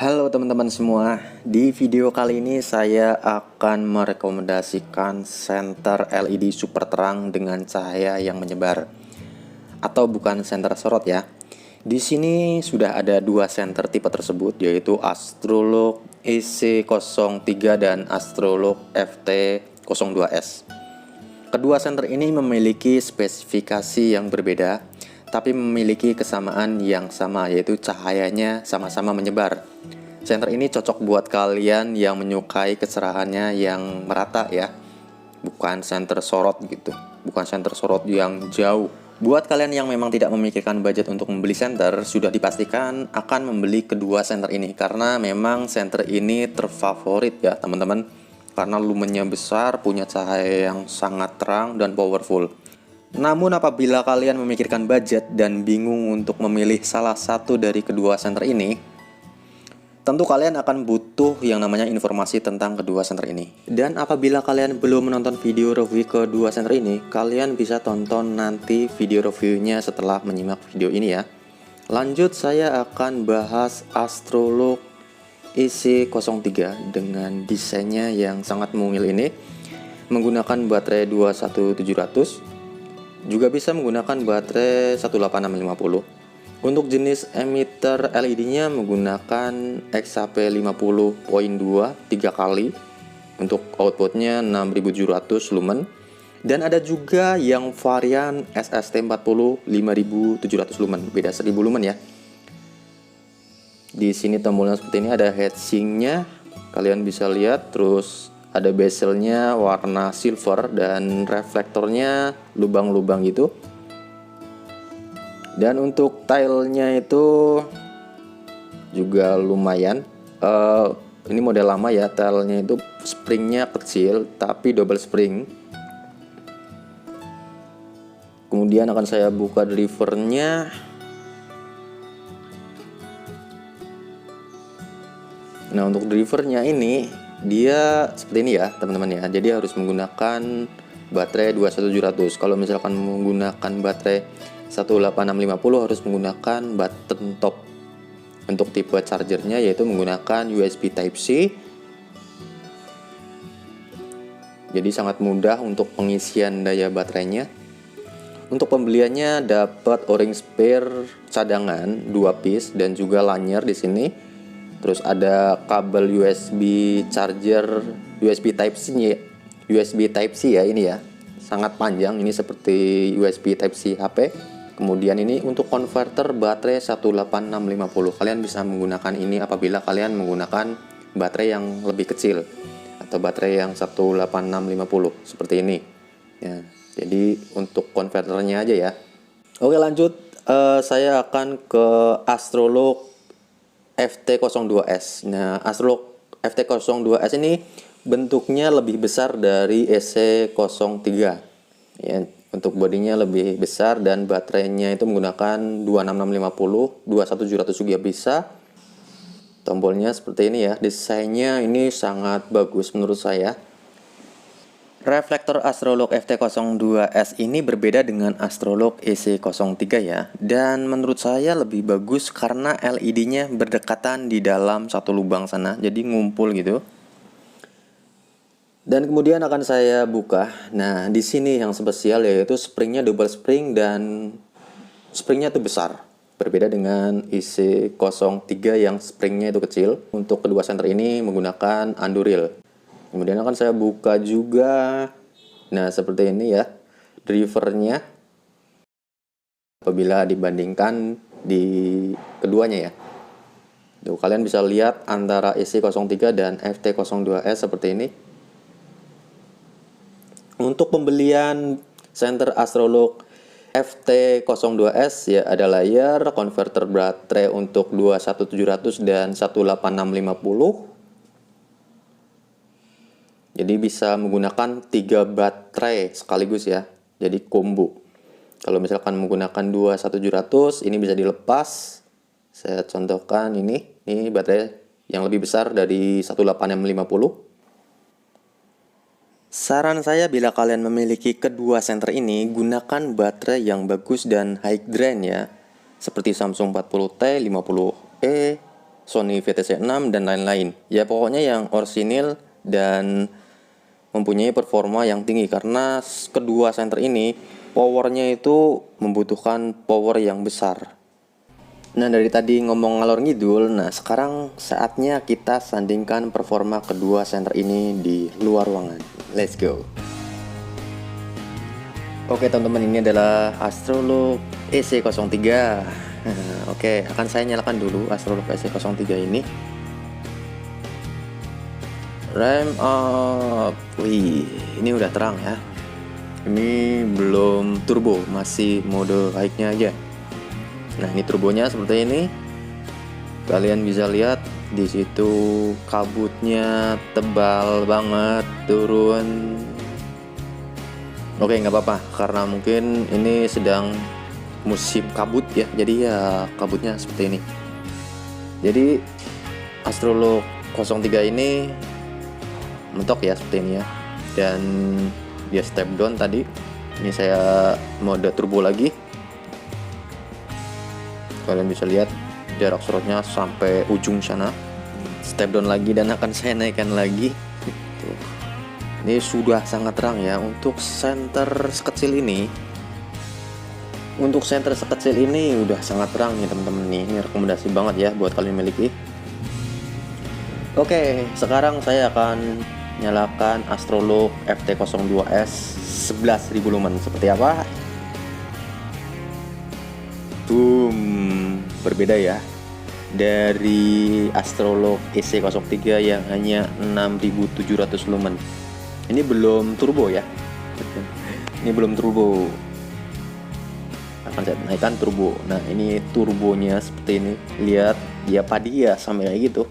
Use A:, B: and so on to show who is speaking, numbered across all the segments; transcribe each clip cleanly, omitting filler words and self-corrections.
A: Halo teman-teman semua, di video kali ini saya akan merekomendasikan senter LED super terang dengan cahaya yang menyebar, atau bukan senter sorot ya. Di sini sudah ada dua senter tipe tersebut, yaitu Astrolog EC03 dan Astrolog FT02S. Kedua senter ini memiliki spesifikasi yang berbeda, tapi memiliki kesamaan yang sama, yaitu cahayanya sama-sama menyebar. Senter ini cocok buat kalian yang menyukai kecerahannya yang merata ya, bukan senter sorot gitu, bukan senter sorot yang jauh. Buat kalian yang memang tidak memikirkan budget untuk membeli senter, sudah dipastikan akan membeli kedua senter ini, karena memang senter ini terfavorit ya teman-teman, karena lumennya besar, punya cahaya yang sangat terang dan powerful. Namun apabila kalian memikirkan budget dan bingung untuk memilih salah satu dari kedua senter ini, tentu kalian akan butuh yang namanya informasi tentang kedua senter ini. Dan apabila kalian belum menonton video review kedua senter ini, kalian bisa tonton nanti video reviewnya setelah menyimak video ini ya. Lanjut, saya akan bahas Astrolog EC03 dengan desainnya yang sangat mungil ini, menggunakan baterai 21700. Juga bisa menggunakan baterai 18650. Untuk jenis emitter LED-nya menggunakan XHP 50.2 3 kali. Untuk outputnya 6700 lumen. Dan ada juga yang varian SST40 5700 lumen, beda 1000 lumen ya. Di sini tombolnya seperti ini, ada heatsinknya, kalian bisa lihat. Terus ada bezelnya warna silver dan reflektornya lubang-lubang gitu. Dan untuk tilenya itu juga lumayan. Ini model lama ya, tilenya itu springnya kecil tapi double spring. Kemudian akan saya buka drivernya. Nah, untuk drivernya ini dia seperti ini ya teman-teman ya. Jadi harus menggunakan baterai 21700. Kalau misalkan menggunakan baterai 18650 harus menggunakan button top. Untuk tipe chargernya yaitu menggunakan USB Type-C. Jadi sangat mudah untuk pengisian daya baterainya. Untuk pembeliannya dapat o-ring spare cadangan 2 piece dan juga lanyar di sini. Terus ada kabel USB charger USB Type-C ya ini ya. Sangat panjang, ini seperti USB Type-C HP. Kemudian ini untuk konverter baterai 18650. Kalian bisa menggunakan ini apabila kalian menggunakan baterai yang lebih kecil atau baterai yang 18650 seperti ini. Ya, jadi untuk konverternya aja ya. Oke, lanjut. Saya akan ke Astrolog FT02S. Nah, Astrolog FT02S ini bentuknya lebih besar dari EC03. Ya, untuk bodinya lebih besar dan baterainya itu menggunakan 26650, 21700 juga bisa. Tombolnya seperti ini ya. Desainnya ini sangat bagus menurut saya. Reflektor Astrolog FT02S ini berbeda dengan Astrolog EC03 ya. Dan menurut saya lebih bagus karena LED-nya berdekatan di dalam satu lubang sana, jadi ngumpul gitu. Dan kemudian akan saya buka. Nah, di sini yang spesial yaitu springnya double spring dan springnya itu besar. Berbeda dengan EC03 yang springnya itu kecil. Untuk kedua senter ini menggunakan Anduril. Kemudian akan saya buka juga. Nah, seperti ini ya drivernya. Apabila dibandingkan di keduanya ya. Tuh, kalian bisa lihat antara EC03 dan FT02S seperti ini. Untuk pembelian senter Astrolog FT02S ya ada layar, konverter baterai untuk 21700 dan 18650. Jadi bisa menggunakan 3 baterai sekaligus ya. Jadi combo. Kalau misalkan menggunakan 21700 ini bisa dilepas. Saya contohkan ini baterai yang lebih besar dari 18650. Saran saya bila kalian memiliki kedua senter ini, gunakan baterai yang bagus dan high drain ya. Seperti Samsung 40T, 50E, Sony VTC6 dan lain-lain. Ya pokoknya yang orisinil dan mempunyai performa yang tinggi, karena kedua senter ini powernya itu membutuhkan power yang besar. Nah, dari tadi ngomong ngalor ngidul, nah sekarang saatnya kita sandingkan performa kedua senter ini di luar ruangan. Let's go. Oke teman-teman, ini adalah Astrolog EC03. Oke, akan saya nyalakan dulu Astrolog EC03 ini. Rem up. Wih, ini udah terang ya. Ini belum turbo, masih mode high-nya aja. Nah, ini turbonya seperti ini. Kalian bisa lihat di situ kabutnya tebal banget turun. Oke, nggak apa-apa karena mungkin ini sedang musim kabut ya. Jadi ya kabutnya seperti ini. Jadi Astrolog 03 ini mentok ya seperti ini ya. Dan dia step down tadi. Ini saya mode turbo lagi. Kalian bisa lihat jarak sorotnya sampai ujung sana. Step down lagi dan akan saya naikkan lagi. Ini sudah sangat terang ya untuk senter sekecil ini. Untuk senter sekecil ini udah sangat terang nih teman-teman nih. Ini rekomendasi banget ya buat kalian miliki. Oke, sekarang saya akan nyalakan Astrolog FT02S 11.000 lumen. Seperti apa? Boom, berbeda ya dari Astrolog EC03 yang hanya 6.700 lumen. Ini belum turbo ya. Ini belum turbo. Akan saya naikkan turbo. Nah, ini turbonya seperti ini. Lihat dia padi ya sampai kayak gitu.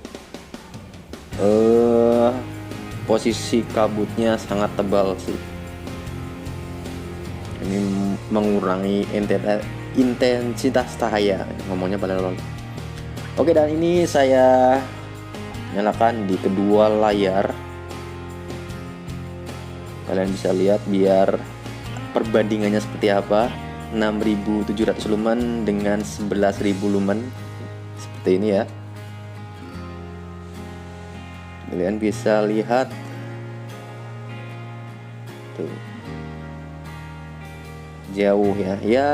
A: Posisi kabutnya sangat tebal sih. Ini mengurangi intensitas cahaya. Ngomongnya pada lol. Oke, dan ini saya nyalakan di kedua layar. Kalian bisa lihat biar perbandingannya seperti apa. 6.700 lumen dengan 11.000 lumen. Seperti ini ya. Kalian bisa lihat tuh. Jauh ya. Ya,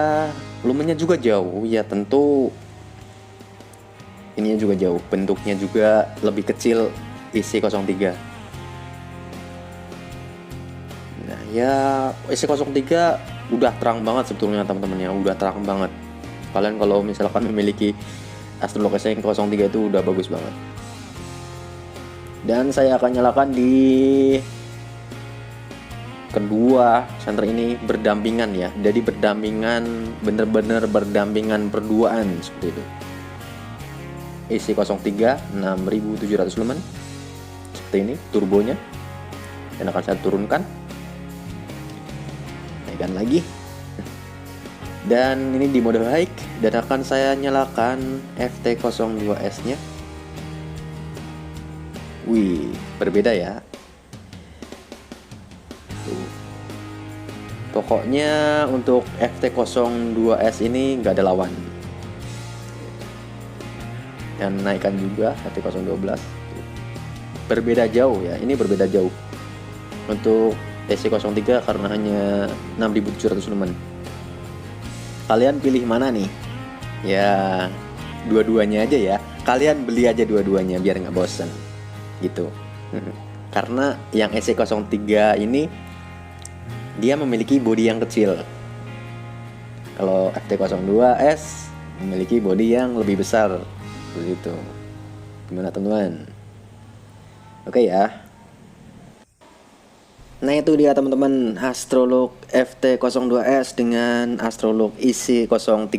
A: lumennya juga jauh. Ya tentu ininya juga jauh. Bentuknya juga lebih kecil EC03. Nah, ya EC03 udah terang banget sebetulnya teman-teman ya. Udah terang banget. Kalian kalau misalkan memiliki Astrolog EC03 itu udah bagus banget. Dan saya akan nyalakan di kedua senter ini berdampingan ya. Jadi berdampingan, bener-bener berdampingan berduaan seperti itu. EC03 6.700 lumen. Seperti ini turbonya. Dan akan saya turunkan. Naikkan lagi. Dan ini di mode high dan akan saya nyalakan FT02S nya. Wih, berbeda ya. Tuh. Pokoknya untuk FT02S ini nggak ada lawan. Dan naikkan juga FT012. Berbeda jauh ya, ini berbeda jauh. Untuk EC03 karena hanya 6.700 lumen. Kalian pilih mana nih? Ya, dua-duanya aja ya. Kalian beli aja dua-duanya biar nggak bosan. Gitu. Karena yang EC03 ini dia memiliki bodi yang kecil. Kalau FT02S memiliki bodi yang lebih besar. Begitu. Gimana teman-teman? Oke ya. Nah, itu dia teman-teman Astrolog FT02S dengan Astrolog EC03.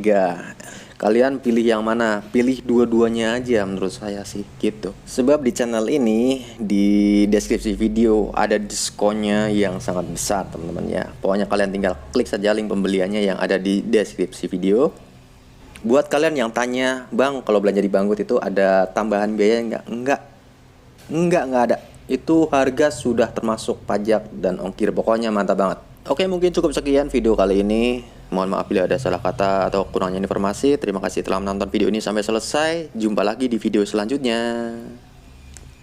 A: Kalian pilih yang mana? Pilih dua-duanya aja menurut saya sih gitu. Sebab di channel ini di deskripsi video ada diskonnya yang sangat besar teman-teman ya. Pokoknya kalian tinggal klik saja link pembeliannya yang ada di deskripsi video. Buat kalian yang tanya, "Bang, kalau belanja di Banggood itu ada tambahan biaya enggak?" Enggak ada. Itu harga sudah termasuk pajak dan ongkir. Pokoknya mantap banget. Oke, mungkin cukup sekian video kali ini. Mohon maaf bila ada salah kata atau kurangnya informasi. Terima kasih telah menonton video ini sampai selesai. Jumpa lagi di video selanjutnya.